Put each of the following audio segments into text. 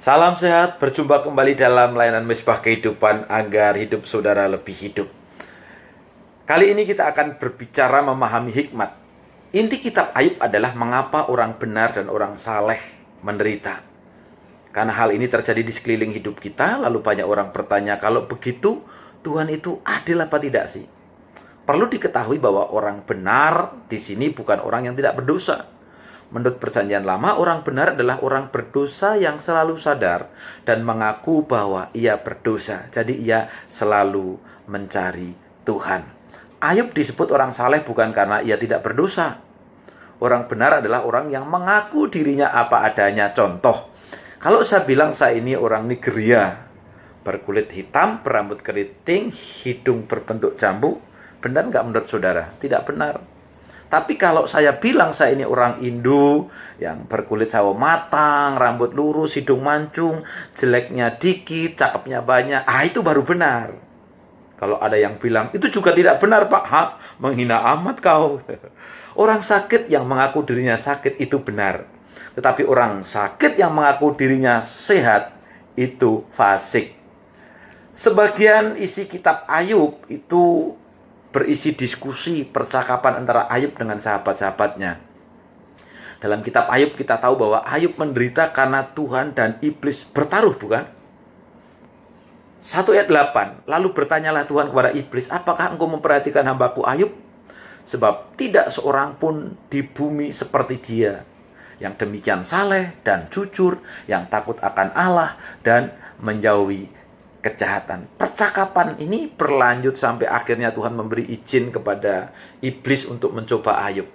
Salam sehat, berjumpa kembali dalam layanan Misbah Kehidupan agar hidup saudara lebih hidup. Kali ini kita akan berbicara memahami hikmat. Inti kitab Ayub adalah mengapa orang benar dan orang saleh menderita. Karena hal ini terjadi di sekeliling hidup kita, lalu banyak orang bertanya, kalau begitu Tuhan itu adil apa tidak sih? Perlu diketahui bahwa orang benar di sini bukan orang yang tidak berdosa. Menurut Perjanjian Lama, orang benar adalah orang berdosa yang selalu sadar dan mengaku bahwa ia berdosa. Jadi ia selalu mencari Tuhan. Ayub disebut orang saleh bukan karena ia tidak berdosa. Orang benar adalah orang yang mengaku dirinya apa adanya. Contoh, kalau saya bilang saya ini orang Nigeria, berkulit hitam, berambut keriting, hidung berbentuk jambu, benar nggak menurut saudara? Tidak benar. Tapi kalau saya bilang saya ini orang Indo yang berkulit sawo matang, rambut lurus, hidung mancung, jeleknya dikit, cakepnya banyak, itu baru benar. Kalau ada yang bilang, itu juga tidak benar Pak, menghina amat kau. Orang sakit yang mengaku dirinya sakit itu benar. Tetapi orang sakit yang mengaku dirinya sehat itu fasik. Sebagian isi kitab Ayub itu berisi diskusi percakapan antara Ayub dengan sahabat-sahabatnya. Dalam kitab Ayub kita tahu bahwa Ayub menderita karena Tuhan dan iblis bertaruh, bukan? 1 ayat 8. Lalu bertanyalah Tuhan kepada iblis, apakah engkau memperhatikan hambaku Ayub? Sebab tidak seorang pun di bumi seperti dia, yang demikian saleh dan jujur, yang takut akan Allah dan menjauhi kejahatan. Percakapan ini berlanjut sampai akhirnya Tuhan memberi izin kepada iblis untuk mencoba Ayub.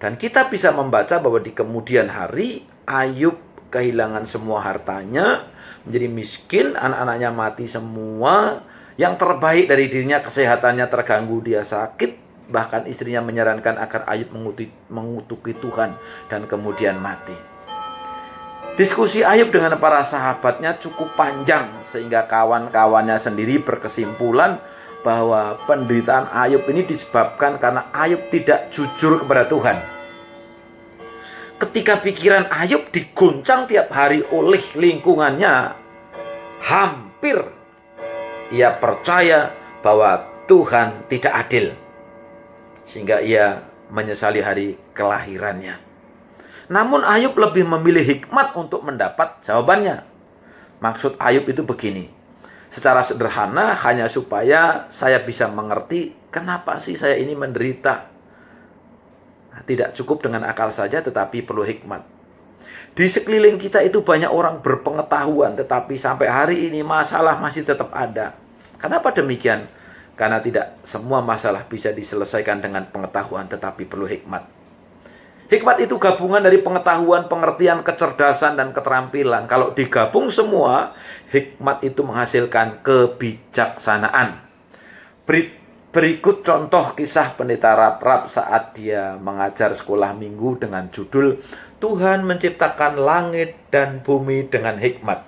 Dan kita bisa membaca bahwa di kemudian hari Ayub kehilangan semua hartanya, menjadi miskin, anak-anaknya mati semua, yang terbaik dari dirinya kesehatannya terganggu, dia sakit, bahkan istrinya menyarankan agar Ayub mengutuki Tuhan dan kemudian mati. Diskusi Ayub dengan para sahabatnya cukup panjang sehingga kawan-kawannya sendiri berkesimpulan bahwa penderitaan Ayub ini disebabkan karena Ayub tidak jujur kepada Tuhan. Ketika pikiran Ayub diguncang tiap hari oleh lingkungannya, hampir ia percaya bahwa Tuhan tidak adil, sehingga ia menyesali hari kelahirannya. Namun Ayub lebih memilih hikmat untuk mendapat jawabannya. Maksud Ayub itu begini, secara sederhana hanya supaya saya bisa mengerti kenapa sih saya ini menderita. Tidak cukup dengan akal saja, tetapi perlu hikmat. Di sekeliling kita itu banyak orang berpengetahuan, tetapi sampai hari ini masalah masih tetap ada. Kenapa demikian? Karena tidak semua masalah bisa diselesaikan dengan pengetahuan, tetapi perlu hikmat. Hikmat itu gabungan dari pengetahuan, pengertian, kecerdasan, dan keterampilan. Kalau digabung semua, hikmat itu menghasilkan kebijaksanaan. Berikut contoh kisah pendeta Rap saat dia mengajar sekolah minggu dengan judul Tuhan menciptakan langit dan bumi dengan hikmat.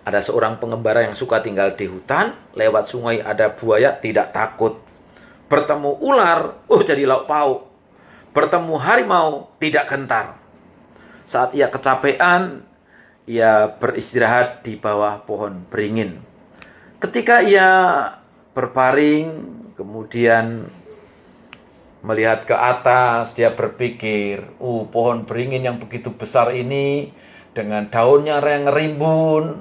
Ada seorang pengembara yang suka tinggal di hutan, lewat sungai ada buaya, tidak takut. Bertemu ular, jadi lauk pauk. Bertemu harimau, tidak gentar. Saat ia kecapean, ia beristirahat di bawah pohon beringin. Ketika ia berbaring, kemudian melihat ke atas, dia berpikir, pohon beringin yang begitu besar ini, dengan daunnya yang rimbun.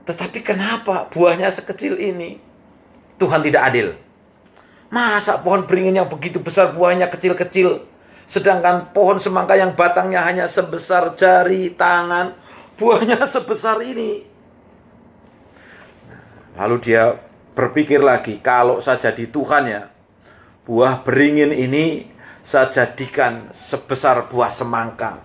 Tetapi kenapa buahnya sekecil ini? Tuhan tidak adil. Masa pohon beringin yang begitu besar buahnya kecil-kecil, sedangkan pohon semangka yang batangnya hanya sebesar jari tangan, buahnya sebesar ini. Lalu dia berpikir lagi, kalau saya jadi Tuhan ya, buah beringin ini saya jadikan sebesar buah semangka.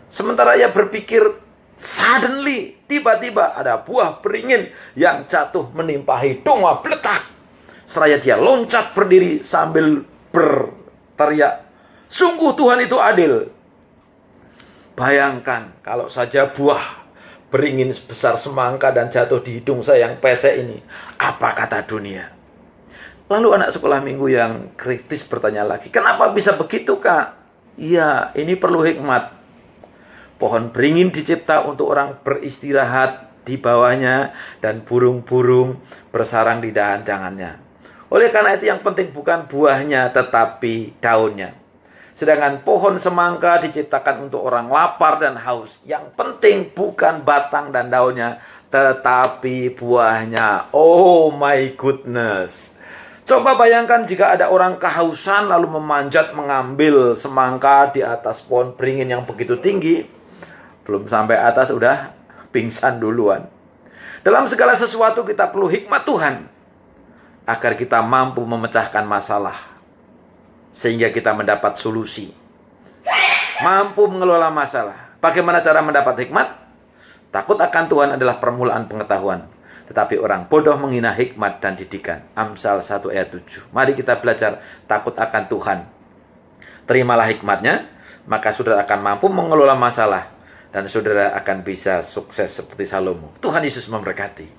Sementara ia berpikir, suddenly, tiba-tiba ada buah beringin yang jatuh menimpa hidungnya, beletak. Seraya dia loncat berdiri sambil berteriak, sungguh Tuhan itu adil. Bayangkan kalau saja buah beringin sebesar semangka dan jatuh di hidung saya yang pesek ini, apa kata dunia? Lalu anak sekolah minggu yang kritis bertanya lagi, kenapa bisa begitu Kak? Iya, ini perlu hikmat. Pohon beringin dicipta untuk orang beristirahat di bawahnya, dan burung-burung bersarang di dahan-dahannya. Oleh karena itu yang penting bukan buahnya, tetapi daunnya. Sedangkan pohon semangka diciptakan untuk orang lapar dan haus. Yang penting bukan batang dan daunnya, tetapi buahnya. Oh my goodness. Coba bayangkan jika ada orang kehausan lalu memanjat mengambil semangka di atas pohon beringin yang begitu tinggi. Belum sampai atas udah pingsan duluan. Dalam segala sesuatu kita perlu hikmat Tuhan agar kita mampu memecahkan masalah sehingga kita mendapat solusi. Mampu mengelola masalah. Bagaimana cara mendapat hikmat? Takut akan Tuhan adalah permulaan pengetahuan, tetapi orang bodoh menghina hikmat dan didikan. Amsal 1 ayat 7. Mari kita belajar takut akan Tuhan. Terimalah hikmatnya, maka saudara akan mampu mengelola masalah, dan saudara akan bisa sukses seperti Salomo. Tuhan Yesus memberkati.